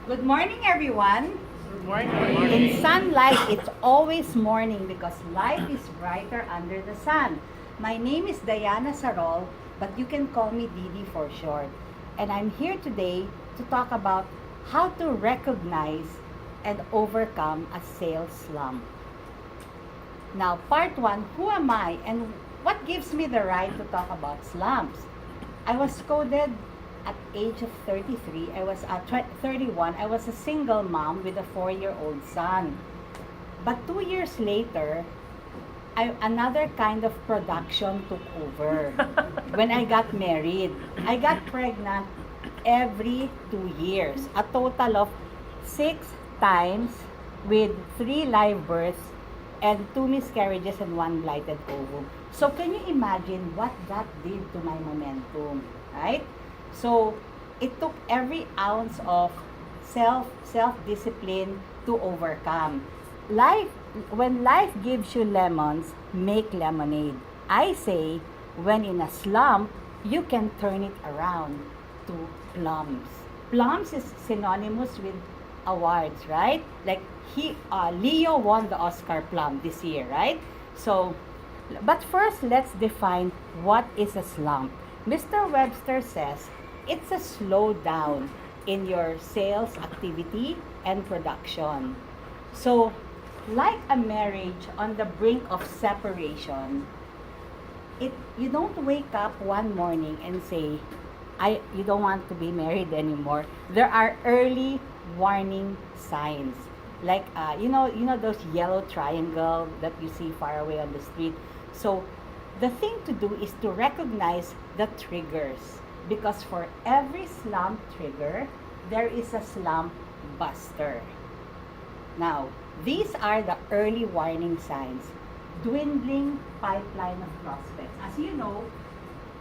Good morning, everyone. Good morning. In sunlight, it's always morning because life is brighter under the sun. My name is Diana Sarol, but you can call me Didi for short. And I'm here today to talk about how to recognize and overcome a sales slump. Now, part one, who am I and what gives me the right to talk about slumps? I was coded at age of 33. I was at 31. I was a single mom with a 4-year-old son. But 2 years later, another kind of production took over. When I got married, I got pregnant every 2 years. A total of 6 times with 3 live births and 2 miscarriages and 1 blighted ovum. So can you imagine what that did to my momentum, right? So it took every ounce of self-discipline to overcome. Life When life gives you lemons, make lemonade. I say when in a slump, you can turn it around to plums. Plums is synonymous with awards, right? Like Leo won the Oscar Plum this year, right? So, but first let's define what is a slump. Mr. Webster says it's a slowdown in your sales activity and production. So, like a marriage on the brink of separation, you don't wake up one morning and say, you don't want to be married anymore. There are early warning signs. Like those yellow triangle that you see far away on the street. So the thing to do is to recognize the triggers, because for every slump trigger, there is a slump buster. Now, these are the early warning signs. Dwindling pipeline of prospects. As you know,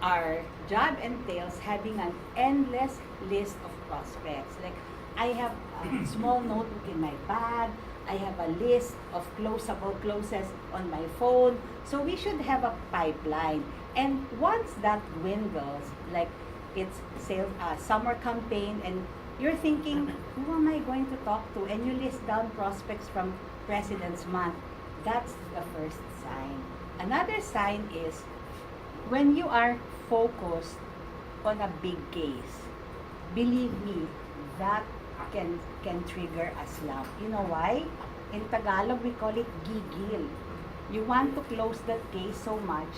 our job entails having an endless list of prospects. Like, I have a small notebook in my bag. I have a list of closable closes on my phone. So we should have a pipeline. And once that dwindles, like it's sales, summer campaign, and you're thinking, who am I going to talk to? And you list down prospects from President's Month. That's the first sign. Another sign is when you are focused on a big case. Believe me, that can trigger a slump. You know why? In Tagalog, we call it gigil. You want to close that case so much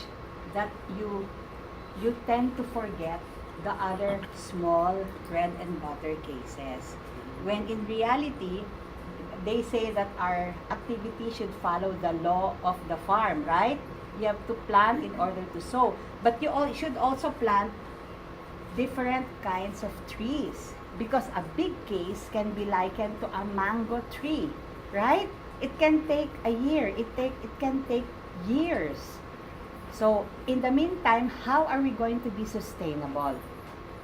that you tend to forget the other small bread and butter cases. When in reality, they say that our activity should follow the law of the farm, right? You have to plant in order to sow. But you should also plant different kinds of trees, because a big case can be likened to a mango tree, right? It can take a year. It can take years. So, in the meantime, how are we going to be sustainable?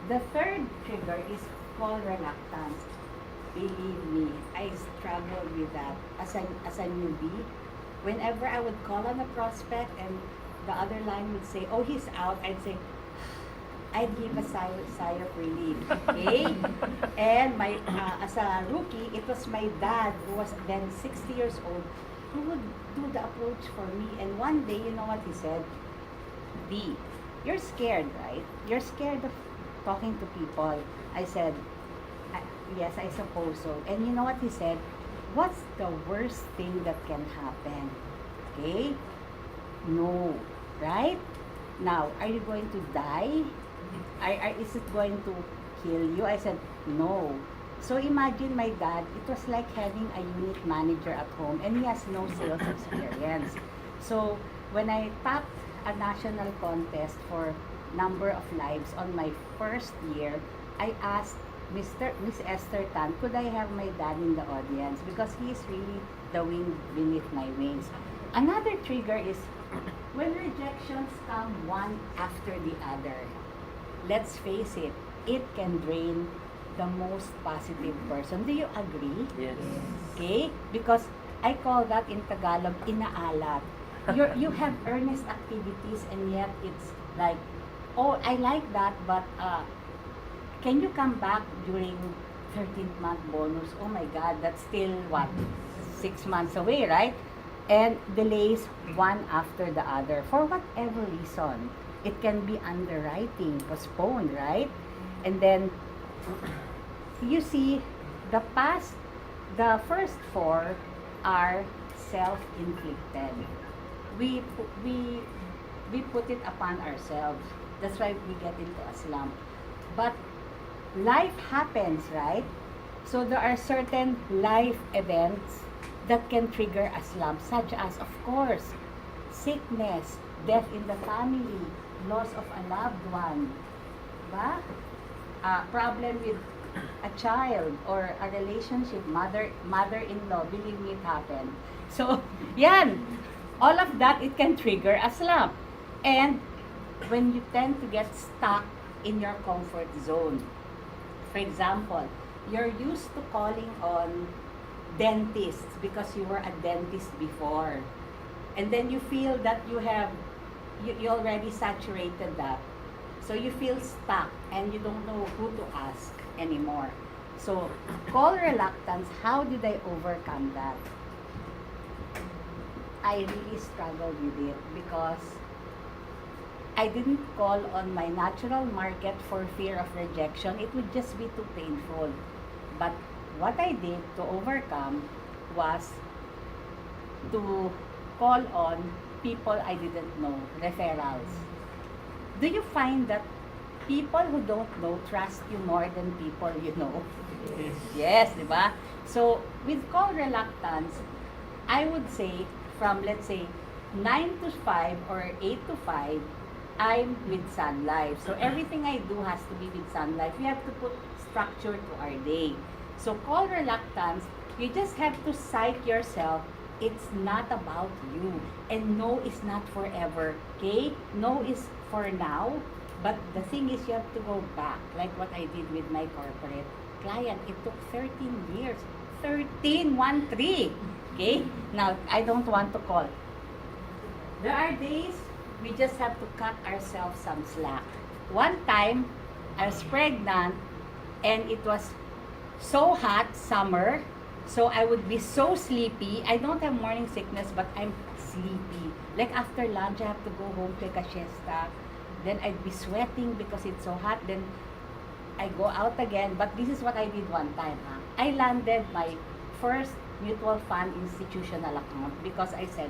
The third trigger is call reluctance. Believe me, I struggled with that as a newbie. Whenever I would call on a prospect and the other line would say, "Oh, he's out," I'd say, I'd give a sigh of relief. Okay? And as a rookie, it was my dad, who was then 60 years old, who would do the approach for me. And one day, you know what he said? "D, you're scared, right? You're scared of talking to people." I said, "Yes, I suppose so." And you know what he said? "What's the worst thing that can happen?" Okay? No. Right? Now, are you going to die? Is it going to kill you? I said, no. So imagine my dad, it was like having a unit manager at home, and he has no sales experience. So when I topped a national contest for number of lives on my first year, I asked Miss Esther Tan, could I have my dad in the audience? Because he is really the wind beneath my wings. Another trigger is when rejections come one after the other. Let's face it, it can drain the most positive person. Do you agree? Yes. Okay? Because I call that in Tagalog, inaalat. You have earnest activities, and yet it's like, oh, I like that, but can you come back during 13th month bonus. Oh my God, that's still what? 6 months away, right? And delays one after the other for whatever reason. It can be underwriting, postponed, right? And then you see the first four are self-inflicted. We pu- we we put it upon ourselves. That's why we get into a slump. But life happens, right? So there are certain life events that can trigger a slump, such as, of course, sickness, death in the family, loss of a loved one, ba? Problem with a child or a relationship, mother-in-law, believe me, it happened. So, yan, all of that, it can trigger a slump. And when you tend to get stuck in your comfort zone, for example, you're used to calling on dentists because you were a dentist before. And then you feel that you already saturated that. So you feel stuck and you don't know who to ask anymore. So call reluctance, how did I overcome that? I really struggled with it because I didn't call on my natural market for fear of rejection. It would just be too painful. But what I did to overcome was to call on people I didn't know, referrals. Do you find that people who don't know trust you more than people you know? Yes. Yes, di ba? So, with call reluctance, I would say from, let's say, 9 to 5 or 8 to 5, I'm with Sunlife. So, everything I do has to be with Sunlife. We have to put structure to our day. So, call reluctance, you just have to psych yourself. It's not about you. And no is not forever. Okay? No is for now. But the thing is, you have to go back. Like what I did with my corporate client. It took 13 years. 13, 1-3. Okay? Now, I don't want to call. There are days we just have to cut ourselves some slack. One time, I was pregnant and it was so hot, summer, so I would be so sleepy. I don't have morning sickness, but I'm sleepy. Like after lunch, I have to go home, take a siesta. Then I'd be sweating because it's so hot. Then I go out again. But this is what I did one time. I landed my first mutual fund institutional account because I said,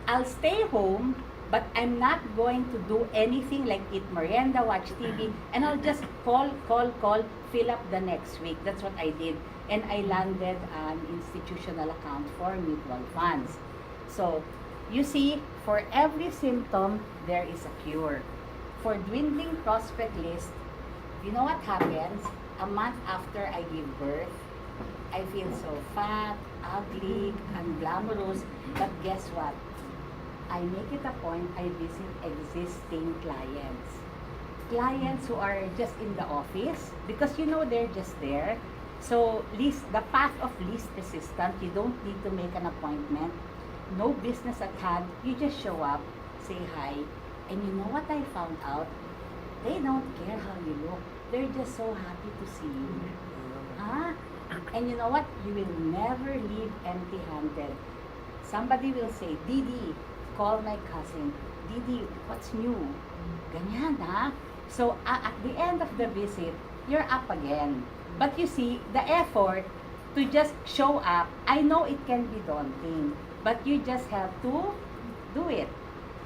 I'll stay home, but I'm not going to do anything like eat merienda, watch TV, and I'll just call, fill up the next week. That's what I did. And I landed an institutional account for mutual funds. So, you see, for every symptom, there is a cure. For dwindling prospect list, you know what happens? A month after I give birth, I feel so fat, ugly, unglamorous. But guess what? I make it a point, I visit existing clients. Clients who are just in the office, because you know they're just there. So, the path of least resistance, you don't need to make an appointment. No business at hand, you just show up, say hi, and you know what I found out? They don't care how you look. They're just so happy to see you. And you know what? You will never leave empty-handed. Somebody will say, Didi, call my cousin. Didi, what's new? Ganyan, ha? So, at the end of the visit, you're up again. But you see, the effort to just show up, I know it can be daunting, but you just have to do it.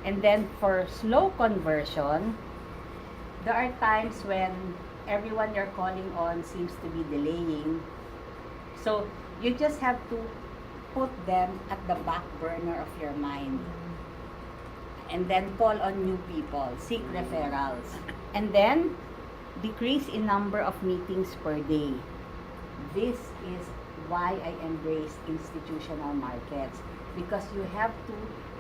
And then for slow conversion, there are times when everyone you're calling on seems to be delaying. So, you just have to put them at the back burner of your mind. And then call on new people, seek referrals. And then, decrease in number of meetings per day. This is why I embrace institutional markets. Because you have to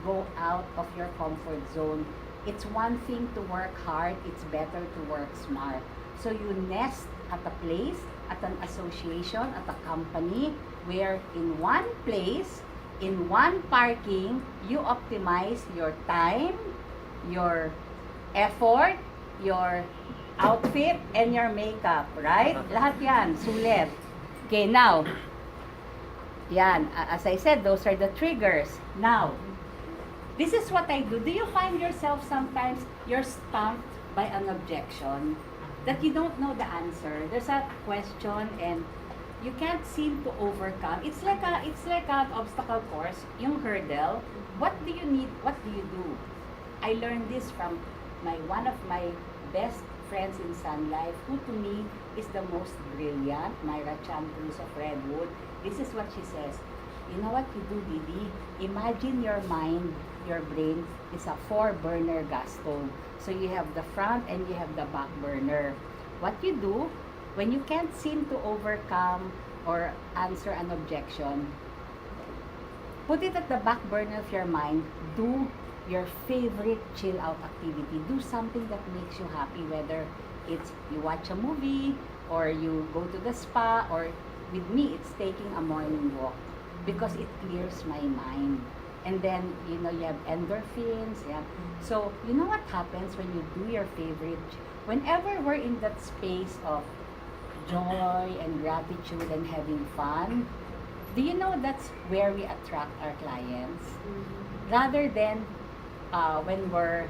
go out of your comfort zone. It's one thing to work hard, it's better to work smart. So you nest at a place, at an association, at a company, where in one place, in one parking, you optimize your time, your effort, your outfit and your makeup, right? Lahat yan, sulit. Okay, now, yan, as I said, those are the triggers. Now, this is what I do. Do you find yourself sometimes you're stumped by an objection that you don't know the answer? There's a question and you can't seem to overcome. It's like an obstacle course, yung hurdle. What do you need? What do you do? I learned this from one of my best friends in Sunlife, who to me is the most brilliant, Myra Chan Cruz of Redwood. This is what she says. You know what you do, Didi? Imagine your mind, your brain is a 4-burner gas stove. So you have the front and you have the back burner. What you do, when you can't seem to overcome or answer an objection, put it at the back burner of your mind. Do your favorite chill out activity. Do something that makes you happy, whether it's you watch a movie or you go to the spa, or with me, it's taking a morning walk because it clears my mind. And then, you know, you have endorphins. Yeah. So, you know what happens when you do your favorite, whenever we're in that space of joy and gratitude and having fun, do you know that's where we attract our clients? Rather than when we're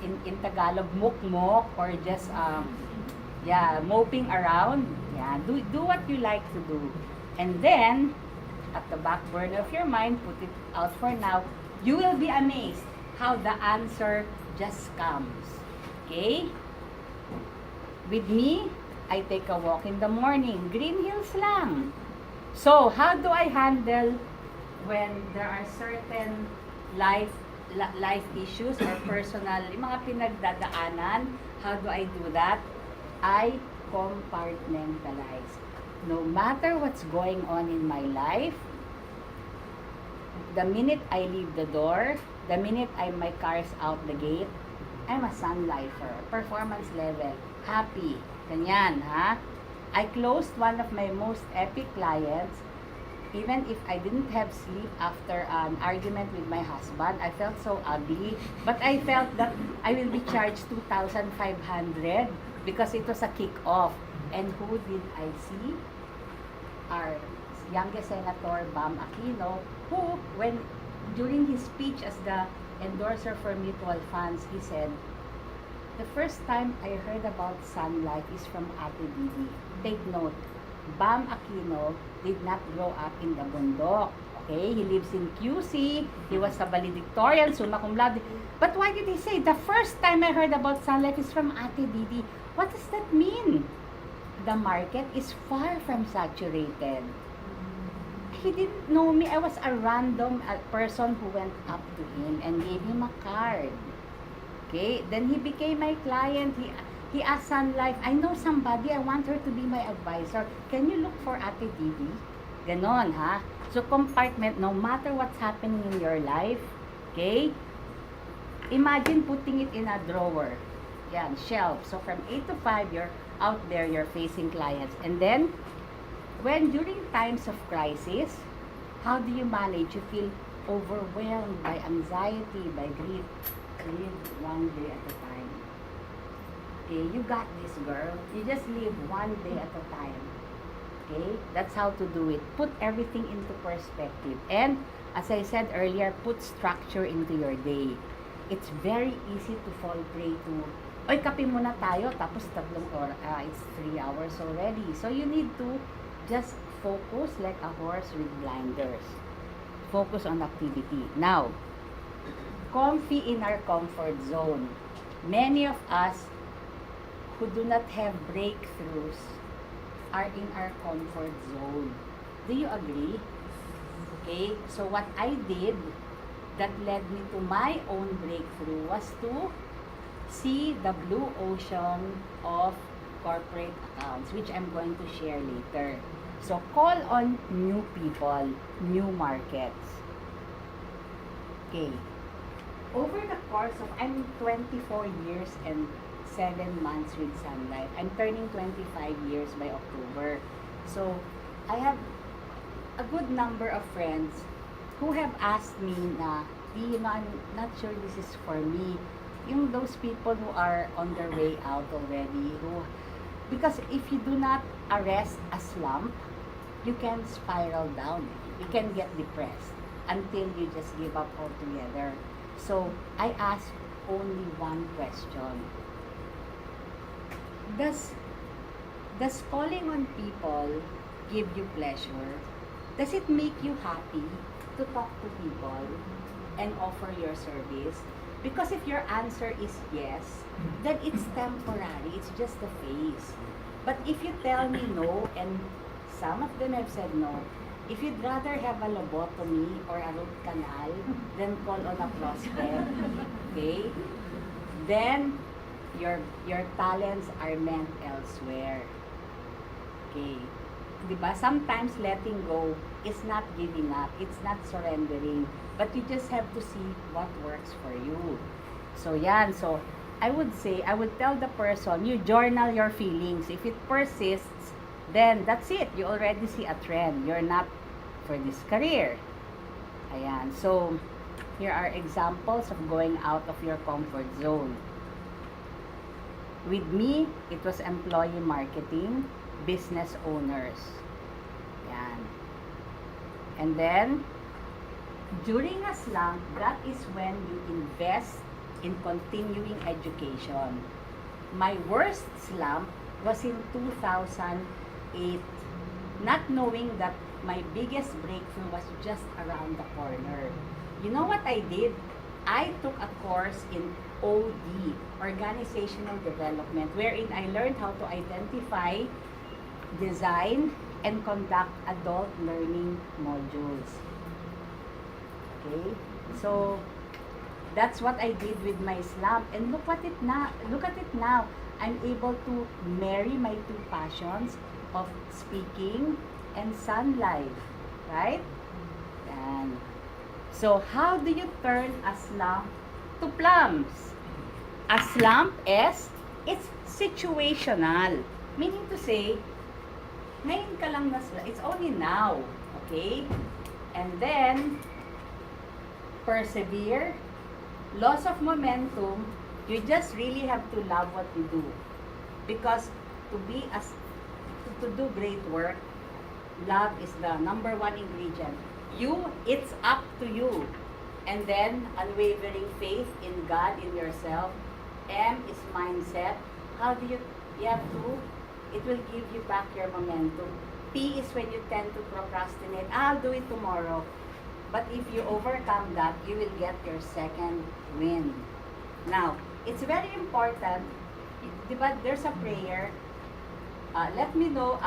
in Tagalog, mukmok, or just moping around. Yeah, do what you like to do. And then, at the back burner of your mind, put it out for now. You will be amazed how the answer just comes. Okay? With me, I take a walk in the morning. Green Hills lang. So, how do I handle when there are certain life issues or personal, yung mga pinagdadaanan? How do I do that? I compartmentalize. No matter what's going on in my life, the minute I leave the door, the minute my car is out the gate, I'm a Sunlifer. Performance level. Happy. Ganyan, ha? I closed one of my most epic clients. Even if I didn't have sleep after an argument with my husband, I felt so ugly. But I felt that I will be charged 2,500 because it was a kick-off. And who did I see? Our youngest senator, Bam Aquino, who, during his speech as the endorser for mutual funds, he said, the first time I heard about Sunlife is from Ate Didi. Take note, Bam Aquino did not grow up in the bundok. Okay, he lives in QC. He was a valedictorian, summa cum laude. But why did he say, the first time I heard about Sunlife is from Ate Didi? What does that mean? The market is far from saturated. He didn't know me. I was a random person who went up to him and gave him a card. Okay, then he became my client. He asked Sunlife, I know somebody, I want her to be my advisor. Can you look for Ate Didi? Ganon, ha? So, compartment, no matter what's happening in your life, okay? Imagine putting it in a drawer. Yan, shelf. So, from 8 to 5, you're out there, you're facing clients. And then, during times of crisis, how do you manage? You feel overwhelmed by anxiety, by grief. Live one day at a time. Okay, you got this, girl. You just live one day at a time. Okay, that's how to do it. Put everything into perspective. And as I said earlier, put structure into your day. It's very easy to fall prey to, oy, kape muna tayo, tapos 3 oras, it's 3 hours already. So you need to just focus like a horse with blinders. Focus on activity. Now, comfy in our comfort zone. Many of us who do not have breakthroughs are in our comfort zone. Do you agree? Okay, so what I did that led me to my own breakthrough was to see the blue ocean of corporate accounts, which I'm going to share later. So call on new people, new markets. Okay. Over the course of, I'm 24 years and 7 months with Sunlife. I'm turning 25 years by October. So, I have a good number of friends who have asked me na, you know, I'm not sure this is for me. yung those people who are on their way out already, because if you do not arrest a slump, you can spiral down. You can get depressed until you just give up altogether. So, I ask only one question. Does calling on people give you pleasure? Does it make you happy to talk to people and offer your service? Because if your answer is yes, then it's temporary. It's just a phase. But if you tell me no, and some of them have said no, if you'd rather have a lobotomy or a root canal than call on a prospect, okay, then your talents are meant elsewhere. Okay. Diba? Sometimes letting go is not giving up. It's not surrendering. But you just have to see what works for you. So, yan. So, I would tell the person, you journal your feelings. If it persists, then that's it. You already see a trend. You're not for this career. Ayan. So, here are examples of going out of your comfort zone. With me, it was employee marketing, business owners. Yan. And then, during a slump, that is when you invest in continuing education. My worst slump was in 2008, not knowing that my biggest breakthrough was just around the corner. You know what I did? I took a course in OD, Organizational Development, wherein I learned how to identify, design, and conduct adult learning modules. Okay? So, that's what I did with my slump. And look at it now. I'm able to marry my two passions of speaking and sun life. Right? And so, how do you turn a slump to plums? A slump is, it's situational. Meaning to say, ngayon ka lang it's only now. Okay? And then, persevere. Loss of momentum, you just really have to love what you do. Because to do great work, love is the number one ingredient. It's up to you. And then, unwavering faith in God, in yourself. M is mindset. How do you have to? It will give you back your momentum. P is when you tend to procrastinate. I'll do it tomorrow. But if you overcome that, you will get your second win. Now, it's very important. Diba, there's a prayer. Let me know,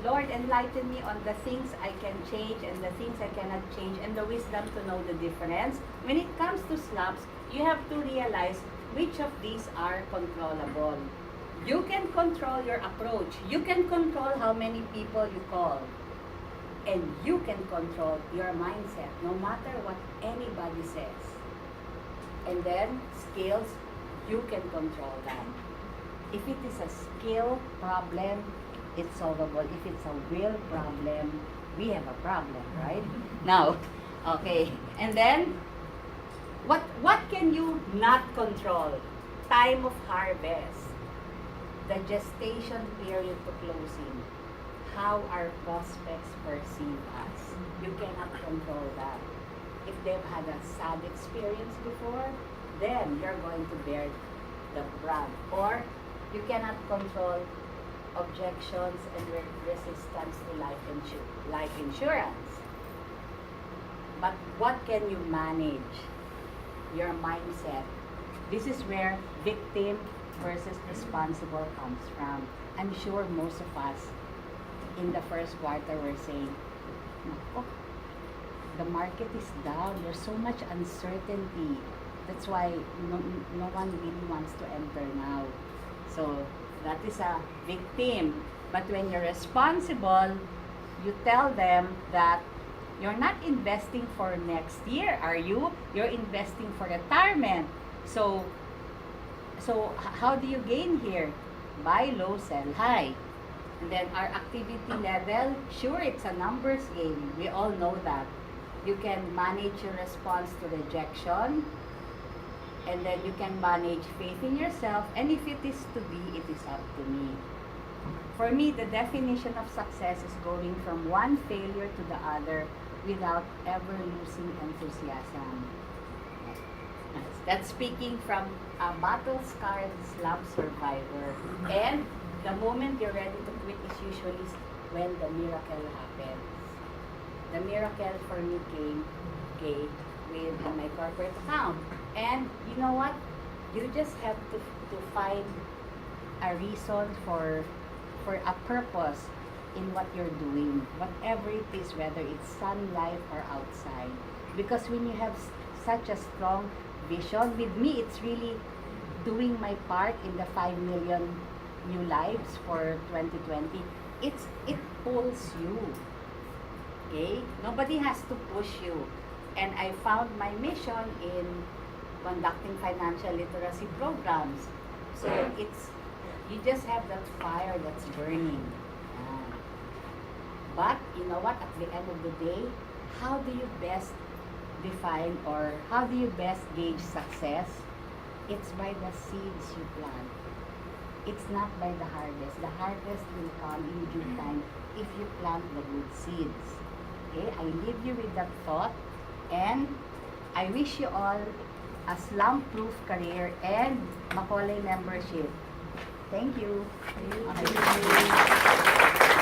Lord, enlighten me on the things I can change and the things I cannot change, and the wisdom to know the difference. When it comes to slumps, you have to realize which of these are controllable. You can control your approach. You can control how many people you call. And you can control your mindset, no matter what anybody says. And then, skills, you can control them. If it is a skill problem, it's solvable. If it's a will problem, we have a problem, right? Now, okay. And then, what can you not control? Time of harvest. The gestation period to closing. How our prospects perceive us. You cannot control that. If they've had a sad experience before, then you're going to bear the brunt. Or you cannot control objections and resistance to life insurance. But what can you manage? Your mindset. This is where victim versus responsible comes from. I'm sure most of us in the first quarter were saying, "Nako, the market is down. There's so much uncertainty. That's why no one really wants to enter now." So that is a victim. But when you're responsible, you tell them that you're not investing for next year, are you? You're investing for retirement. So how do you gain here? Buy low, sell high. And then our activity level, sure, it's a numbers game. We all know that. You can manage your response to rejection. And then you can manage faith in yourself. And if it is to be, it is up to me. For me, the definition of success is going from one failure to the other without ever losing enthusiasm. That's speaking from a battle-scarred slump survivor. And the moment you're ready to quit is usually when the miracle happens. The miracle for me came, okay, with my corporate account. And you know what? You just have to find a reason for a purpose in what you're doing, whatever it is, whether it's sun life or outside. Because when you have such a strong vision, with me, it's really doing my part in the 5 million new lives for 2020. It pulls you. Okay? Nobody has to push you. And I found my mission in conducting financial literacy programs. So you just have that fire that's burning. But you know what? At the end of the day, how do you best define or how do you best gauge success? It's by the seeds you plant. It's not by the harvest. The harvest will come in due time if you plant the good seeds. Okay? I leave you with that thought, and I wish you all a slump-proof career and Macaulay membership. Thank you. Thank you.